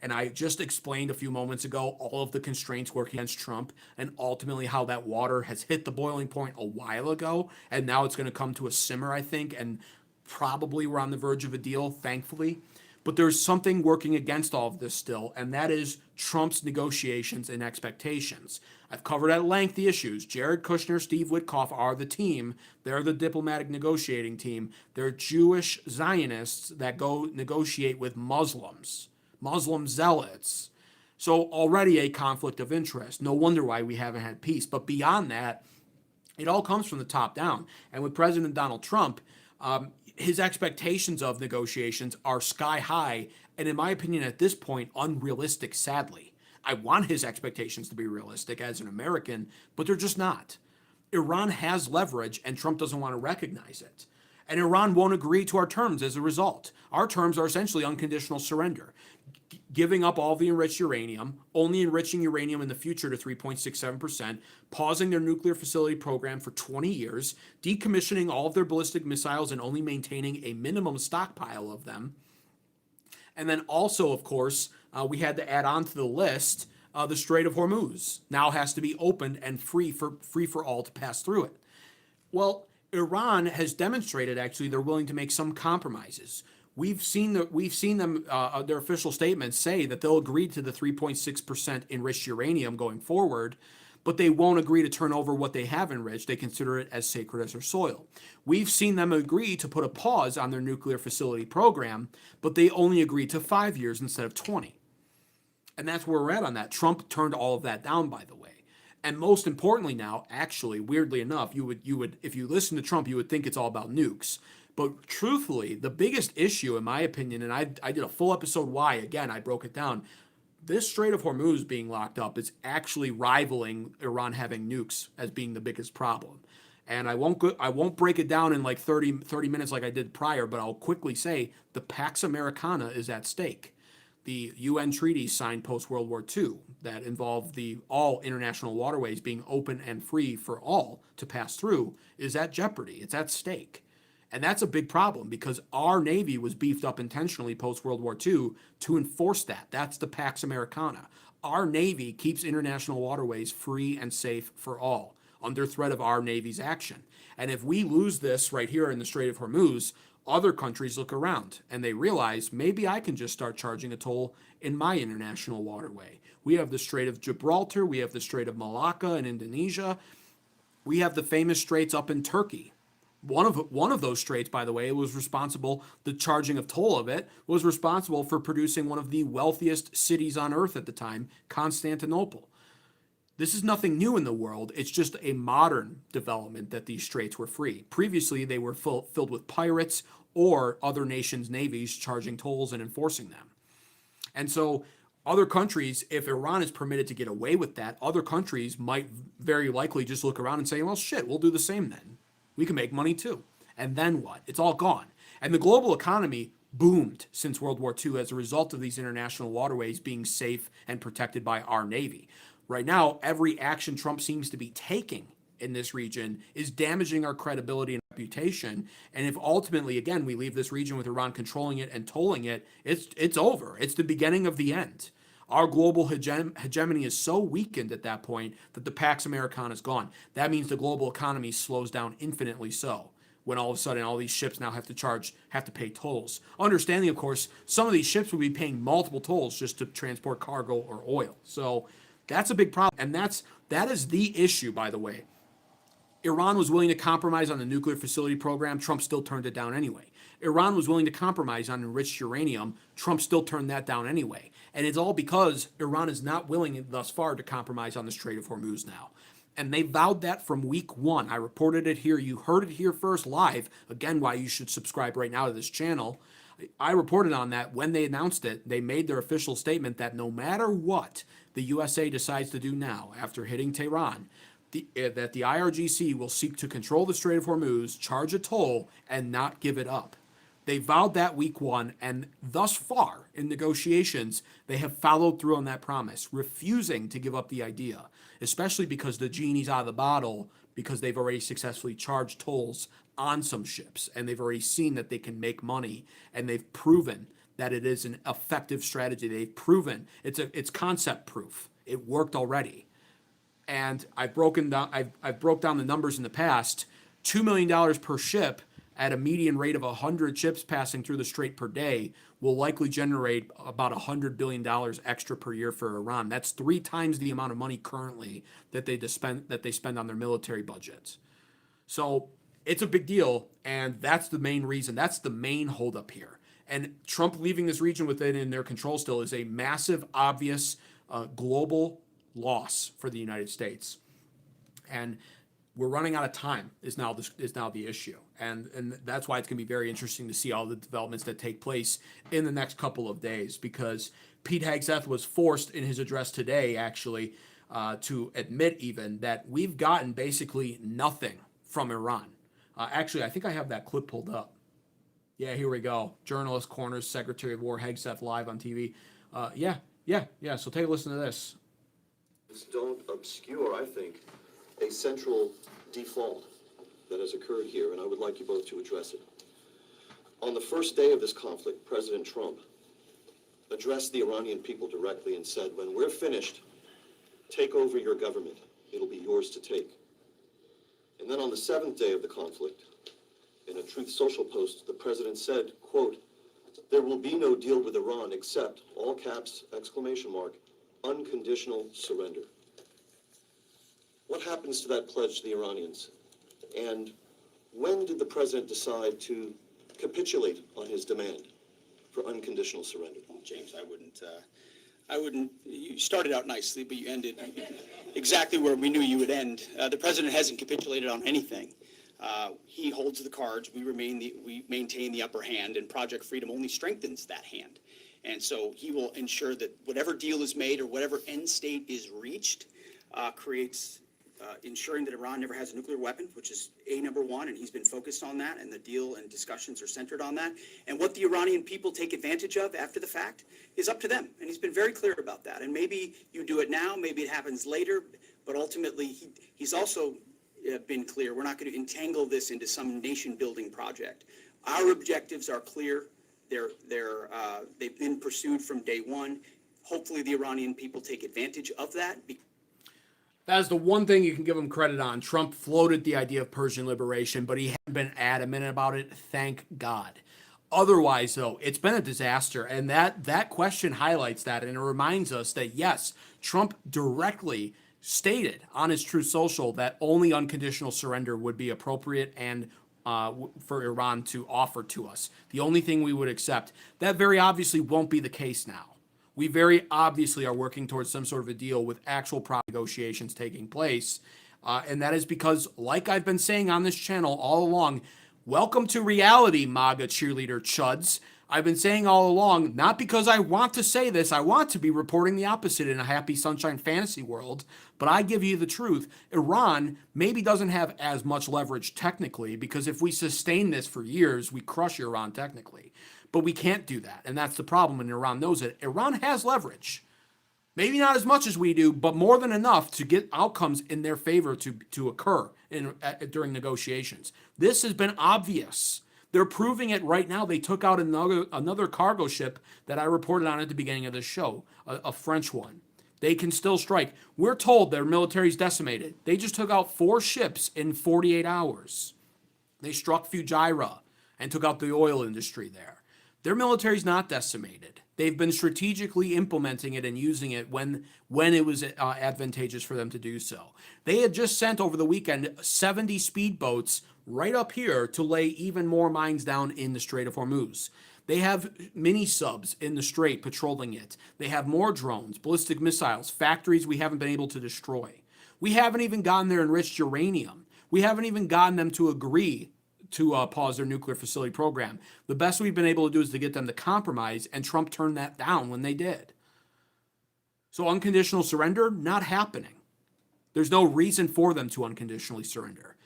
And I just explained a few moments ago all of the constraints working against Trump and ultimately how that water has hit the boiling point a while ago. And now it's going to come to a simmer, I think. And probably we're on the verge of a deal, thankfully. But there's something working against all of this still, and that is Trump's negotiations and expectations. I've covered at length the issues. Jared Kushner, Steve Witkoff are the team. They're the diplomatic negotiating team. They're Jewish Zionists that go negotiate with Muslims, Muslim zealots. So already a conflict of interest. No wonder why we haven't had peace. But beyond that, it all comes from the top down. And with President Donald Trump, his expectations of negotiations are sky high, and in my opinion, at this point, unrealistic, sadly. I want his expectations to be realistic as an American, but they're just not. Iran has leverage, and Trump doesn't want to recognize it. And Iran won't agree to our terms as a result. Our terms are essentially unconditional surrender, giving up all the enriched uranium, only enriching uranium in the future to 3.67%, pausing their nuclear facility program for 20 years, decommissioning all of their ballistic missiles and only maintaining a minimum stockpile of them. And then also, of course, we had to add on to the list the Strait of Hormuz now has to be opened and free for all to pass through it. Well, Iran has demonstrated actually they're willing to make some compromises. We've seen them their official statements say that they'll agree to the 3.6% enriched uranium going forward, but they won't agree to turn over what they have enriched. They consider it as sacred as their soil. We've seen them agree to put a pause on their nuclear facility program, but they only agreed to 5 years instead of 20. And that's where we're at on that. Trump turned all of that down, by the way. And most importantly now, actually, weirdly enough, you would if you listen to Trump, you would think it's all about nukes. But truthfully, the biggest issue, in my opinion, and I did a full episode why, again, I broke it down. This Strait of Hormuz being locked up is actually rivaling Iran having nukes as being the biggest problem. And I won't break it down in like 30 minutes like I did prior, but I'll quickly say the Pax Americana is at stake. The UN treaties signed post-World War II that involve all international waterways being open and free for all to pass through is at jeopardy. It's at stake. And that's a big problem because our Navy was beefed up intentionally post-World War II to enforce that. That's the Pax Americana. Our Navy keeps international waterways free and safe for all under threat of our Navy's action. And if we lose this right here in the Strait of Hormuz, other countries look around and they realize maybe I can just start charging a toll in my international waterway. We have the Strait of Gibraltar, we have the Strait of Malacca in Indonesia, we have the famous straits up in Turkey. One of those straits, by the way, was responsible, the charging of toll of it, was responsible for producing one of the wealthiest cities on earth at the time, Constantinople. This is nothing new in the world. It's just a modern development that these straits were free. Previously, they were filled with pirates or other nations' navies charging tolls and enforcing them. And so other countries, if Iran is permitted to get away with that, other countries might very likely just look around and say, well, shit, we'll do the same then. We can make money too. And then what? It's all gone. And the global economy boomed since World War II as a result of these international waterways being safe and protected by our Navy. Right now, every action Trump seems to be taking in this region is damaging our credibility and reputation. And if ultimately, again, we leave this region with Iran controlling it and tolling it, it's over. It's the beginning of the end. Our global hegemony is so weakened at that point that the Pax Americana is gone. That means the global economy slows down infinitely so when all of a sudden all these ships now have to pay tolls. Understanding, of course, some of these ships will be paying multiple tolls just to transport cargo or oil. So that's a big problem. And that is the issue, by the way. Iran was willing to compromise on the nuclear facility program. Trump still turned it down anyway. Iran was willing to compromise on enriched uranium. Trump still turned that down anyway. And it's all because Iran is not willing thus far to compromise on the Strait of Hormuz now. And they vowed that from week one. I reported it here. You heard it here first live. Again, why you should subscribe right now to this channel. I reported on that when they announced it. They made their official statement that no matter what the USA decides to do now after hitting Tehran, that the IRGC will seek to control the Strait of Hormuz, charge a toll, and not give it up. They vowed that week one, and thus far in negotiations, they have followed through on that promise, refusing to give up the idea, especially because the genie's out of the bottle, because they've already successfully charged tolls on some ships, and they've already seen that they can make money, and they've proven that it is an effective strategy. They've proven it's concept proof. It worked already. And I've broke down the numbers in the past. $2 million per ship at a median rate of 100 ships passing through the strait per day will likely generate about $100 billion extra per year for Iran. That's 3 times the amount of money currently that they spend on their military budgets. So it's a big deal, and that's the main reason. That's the main holdup here. And Trump leaving this region within their control still is a massive, obvious global loss for the United States. And we're running out of time is now the issue. And that's why it's going to be very interesting to see all the developments that take place in the next couple of days, because Pete Hegseth was forced in his address today, actually, to admit even that we've gotten basically nothing from Iran. Actually, I think I have that clip pulled up. Yeah, here we go. Journalist corners Secretary of War Hegseth live on TV. Yeah. So take a listen to this. Don't obscure, I think, a central default that has occurred here, and I would like you both to address it. On the first day of this conflict, President Trump addressed the Iranian people directly and said, when we're finished, take over your government. It'll be yours to take. And then on the 7th day of the conflict, in a Truth Social post, the president said, quote, there will be no deal with Iran except, all caps, exclamation mark, unconditional surrender. What happens to that pledge to the Iranians? And when did the president decide to capitulate on his demand for unconditional surrender? Well, James, I wouldn't, you started out nicely, but you ended exactly where we knew you would end. The president hasn't capitulated on anything. He holds the cards, we maintain the upper hand, and Project Freedom only strengthens that hand. And so he will ensure that whatever deal is made or whatever end state is reached creates ensuring that Iran never has a nuclear weapon, which is number one, and he's been focused on that, and the deal and discussions are centered on that. And what the Iranian people take advantage of after the fact is up to them, and he's been very clear about that. And maybe you do it now, maybe it happens later, but ultimately he's also been clear, we're not going to entangle this into some nation-building project. Our objectives are clear. They've been pursued from day one. Hopefully the Iranian people take advantage of that. That is the one thing you can give him credit on. Trump floated the idea of Persian liberation, but he hadn't been adamant about it, thank God. Otherwise, though, it's been a disaster, and that question highlights that, and it reminds us that, yes, Trump directly stated on his Truth Social that only unconditional surrender would be appropriate and for Iran to offer to us. The only thing we would accept. That very obviously won't be the case now. We very obviously are working towards some sort of a deal with actual negotiations taking place. And that is because, like I've been saying on this channel all along, welcome to reality, MAGA cheerleader chuds. I've been saying all along, not because I want to say this, I want to be reporting the opposite in a happy sunshine fantasy world, but I give you the truth. Iran maybe doesn't have as much leverage technically, because if we sustain this for years, we crush Iran technically. But we can't do that, and that's the problem, and Iran knows it. Iran has leverage. Maybe not as much as we do, but more than enough to get outcomes in their favor to occur during negotiations. This has been obvious. They're proving it right now. They took out another cargo ship that I reported on at the beginning of this show, a French one. They can still strike. We're told their military's decimated. They just took out 4 ships in 48 hours. They struck Fujairah and took out the oil industry there. Their military's not decimated. They've been strategically implementing it and using it when it was advantageous for them to do so. They had just sent over the weekend 70 speedboats right up here to lay even more mines down in the Strait of Hormuz. They have mini subs in the strait patrolling it. They have more drones, ballistic missiles, factories we haven't been able to destroy. We haven't even gotten their enriched uranium. We haven't even gotten them to agree to pause their nuclear facility program. The best we've been able to do is to get them to compromise, and Trump turned that down when they did. So unconditional surrender, not happening. There's no reason for them to unconditionally surrender.